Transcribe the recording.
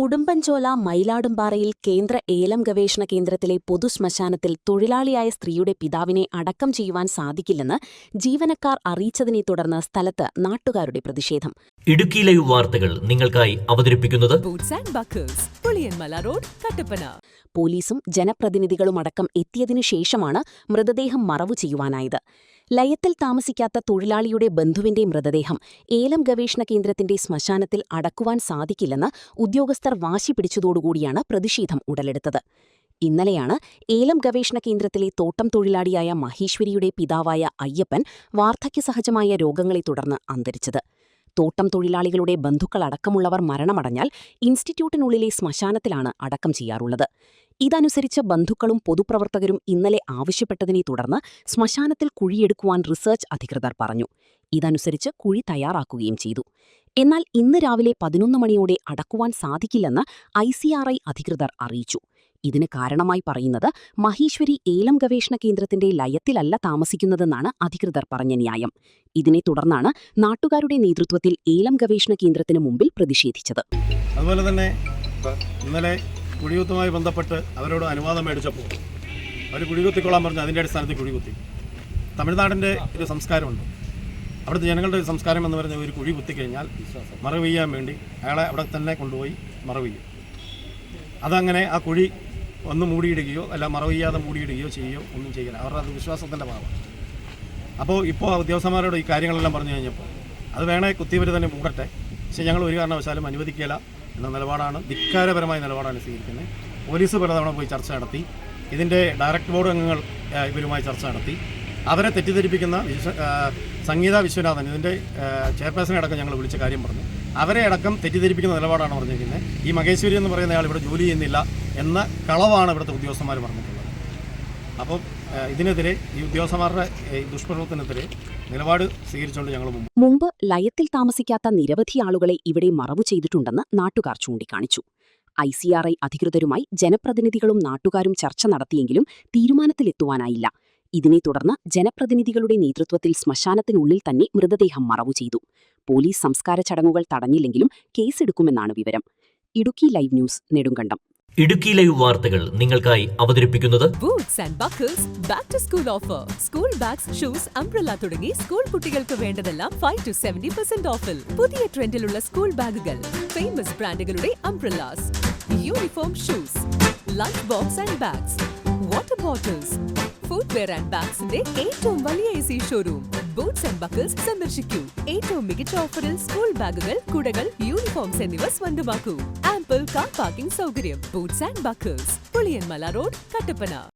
ഉടുമ്പൻചോല മയിലാടുംപാറയിൽ കേന്ദ്ര ഏലം ഗവേഷണ കേന്ദ്രത്തിലെ പൊതുശ്മശാനത്തിൽ തൊഴിലാളിയായ സ്ത്രീയുടെ പിതാവിനെ അടക്കം ചെയ്യുവാൻ സാധിക്കില്ലെന്ന് ജീവനക്കാർ അറിയിച്ചതിനെ തുടർന്ന് സ്ഥലത്ത് നാട്ടുകാരുടെ പ്രതിഷേധം. ഇടുക്കി ലൈവ് വാർത്തകൾ നിങ്ങൾക്കായി അവതരിപ്പിക്കുന്നത് പോലീസും ജനപ്രതിനിധികളുമടക്കം എത്തിയതിനു ശേഷമാണ് മൃതദേഹം മറവു ചെയ്യുവാനായത്. ലയത്തിൽ താമസിക്കാത്ത തൊഴിലാളിയുടെ ബന്ധുവിന്റെ മൃതദേഹം ഏലം ഗവേഷണ കേന്ദ്രത്തിന്റെ ശ്മശാനത്തിൽ അടക്കുവാൻ സാധിക്കില്ലെന്ന് ഉദ്യോഗസ്ഥർ വാശി പിടിച്ചതോടുകൂടിയാണ് പ്രതിഷേധം ഉടലെടുത്തത്. ഇന്നലെയാണ് ഏലം ഗവേഷണ കേന്ദ്രത്തിലെ തോട്ടം തൊഴിലാളിയായ മഹേശ്വരിയുടെ പിതാവായ അയ്യപ്പൻ വാർദ്ധക്യസഹജമായ രോഗങ്ങളെ തുടർന്ന് അന്തരിച്ചത്. തോട്ടം തൊഴിലാളികളുടെ ബന്ധുക്കളടക്കമുള്ളവർ മരണമടഞ്ഞാൽ ഇൻസ്റ്റിറ്റ്യൂട്ടിനുള്ളിലെ ശ്മശാനത്തിലാണ് അടക്കം ചെയ്യാറുള്ളത്. ഇതനുസരിച്ച് ബന്ധുക്കളും പൊതുപ്രവർത്തകരും ഇന്നലെ ആവശ്യപ്പെട്ടതിനെ തുടർന്ന് ശ്മശാനത്തിൽ കുഴിയെടുക്കുവാൻ റിസർച്ച് അധികൃതർ പറഞ്ഞു. ഇതനുസരിച്ച് കുഴി തയ്യാറാക്കുകയും ചെയ്തു. എന്നാൽ ഇന്ന് രാവിലെ 11 മണിയോടെ അടക്കുവാൻ സാധിക്കില്ലെന്ന് ICRI അധികൃതർ അറിയിച്ചു. ഇതിന് കാരണമായി പറയുന്നത് മഹേശ്വരി ഏലം ഗവേഷണ കേന്ദ്രത്തിന്റെ ലയത്തിലല്ല താമസിക്കുന്നതെന്നാണ് അധികൃതർ പറഞ്ഞ ന്യായം. ഇതിനെ തുടർന്നാണ് നാട്ടുകാരുടെ നേതൃത്വത്തിൽ ഏലം ഗവേഷണ കേന്ദ്രത്തിന് മുമ്പിൽ പ്രതിഷേധിച്ചത്. അതുപോലെ തന്നെ ഇന്നലെ കുഴികുത്തുമായി ബന്ധപ്പെട്ട് അവരോട് അനുവാദം മേടിച്ചപ്പോൾ അവർ കുഴികുത്തിക്കൊള്ളാൻ പറഞ്ഞു. അതിൻ്റെ അടിസ്ഥാനത്തിൽ കുഴികുത്തി. തമിഴ്നാടിൻ്റെ ഒരു സംസ്കാരമുണ്ട്. അവിടുത്തെ ജനങ്ങളുടെ ഒരു സംസ്കാരം എന്ന് പറഞ്ഞ ഒരു കുഴി കുത്തിക്കഴിഞ്ഞാൽ മറവ് ചെയ്യാൻ വേണ്ടി അയാളെ അവിടെ തന്നെ കൊണ്ടുപോയി മറവ് ചെയ്യും. അതങ്ങനെ ആ കുഴി ഒന്ന് മൂടിയിടുകയോ അല്ല മറവ് ചെയ്യാതെ മൂടിയിടുകയോ ചെയ്യുകയോ ഒന്നും ചെയ്യില്ല. അവരുടെ അത് വിശ്വാസത്തിൻ്റെ ഭാഗം. അപ്പോൾ ഇപ്പോൾ ഉദ്യോഗസ്ഥന്മാരോട് ഈ കാര്യങ്ങളെല്ലാം പറഞ്ഞു കഴിഞ്ഞപ്പോൾ അത് വേണേ കുത്തിയവർ തന്നെ മൂടട്ടെ, പക്ഷേ ഞങ്ങൾ ഒരു കാരണവശാലും അനുവദിക്കില്ല എന്ന നിലപാടാണ്, ധിക്കാരപരമായ നിലപാടാണ് സ്വീകരിക്കുന്നത്. പോലീസ് പലതവണ പോയി ചർച്ച നടത്തി. ഇതിൻ്റെ ഡയറക്ടർ ബോർഡ് അംഗങ്ങൾ ഇവരുമായി ചർച്ച നടത്തി. അവരെ തെറ്റിദ്ധരിപ്പിക്കുന്ന സംഗീത വിശ്വനാഥൻ, ഇതിൻ്റെ ചെയർപേഴ്സണെ അടക്കം ഞങ്ങൾ വിളിച്ച കാര്യം പറഞ്ഞു. അവരെ അടക്കം തെറ്റിദ്ധരിപ്പിക്കുന്ന നിലപാടാണ് പറഞ്ഞിരിക്കുന്നത്. ഈ മഹേശ്വരി എന്ന് പറയുന്ന ആൾ ഇവിടെ ജോലി ചെയ്യുന്നില്ല എന്ന കളവാണ് ഇവിടുത്തെ ഉദ്യോഗസ്ഥന്മാർ പറഞ്ഞിട്ടുള്ളത്. അപ്പം ഇതിനെതിരെ ഈ ഉദ്യോഗസ്ഥന്മാരുടെ ദുഷ്പ്രവർത്തനത്തിനെതിരെ നിലപാട് സ്വീകരിച്ചുകൊണ്ട് ഞങ്ങൾ മുമ്പ് ലയത്തിൽ താമസിക്കാത്ത നിരവധി ആളുകളെ ഇവിടെ മറവു ചെയ്തിട്ടുണ്ടെന്ന് നാട്ടുകാർ ചൂണ്ടിക്കാണിച്ചു. ICRI അധികൃതരുമായി ജനപ്രതിനിധികളും നാട്ടുകാരും ചർച്ച നടത്തിയെങ്കിലും തീരുമാനത്തിലെത്തുവാനായില്ല. ഇതിനെ തുടർന്ന് ജനപ്രതിനിധികളുടെ നേതൃത്വത്തിൽ ശ്മശാനത്തിനുള്ളിൽ തന്നെ മൃതദേഹം മറവു ചെയ്തു. പോലീസ് സംസ്കാര ചടങ്ങുകൾ തടഞ്ഞില്ലെങ്കിലും കേസെടുക്കുമെന്നാണ് വിവരം. Idukki live news, Nedumkandam. Idukki live വാർത്തകൾ നിങ്ങൾക്കായി അവതരിപ്പിക്കുന്നത് boots and buckles back to school offer. School bags, shoes, umbrella തുടങ്ങി സ്കൂൾ കുട്ടികൾക്ക് വേണ്ടതെല്ലാം 5 to 70% ഓഫിൽ. പുതിയ ട്രെൻഡിലുള്ള സ്കൂൾ ബാഗുകൾ, ഫേമസ് ബ്രാൻഡുകളുടെ umbrellas, uniform shoes, lunch box and bags, water bottles, footwear and ബാഗ്സിന്റെ ഏറ്റവും വലിയ AC showroom boots and buckles സന്ദർശിക്കൂ. ഏറ്റവും മികച്ച ഓഫറിൽ സ്കൂൾ ബാഗുകൾ, കുടകൾ, യൂണിഫോംസ് എന്നിവ സ്വന്തമാക്കൂ. ആംപിൾ കാർ പാർക്കിംഗ് സൗകര്യം. Boots and buckles, Puliyanmala road, Kattappana.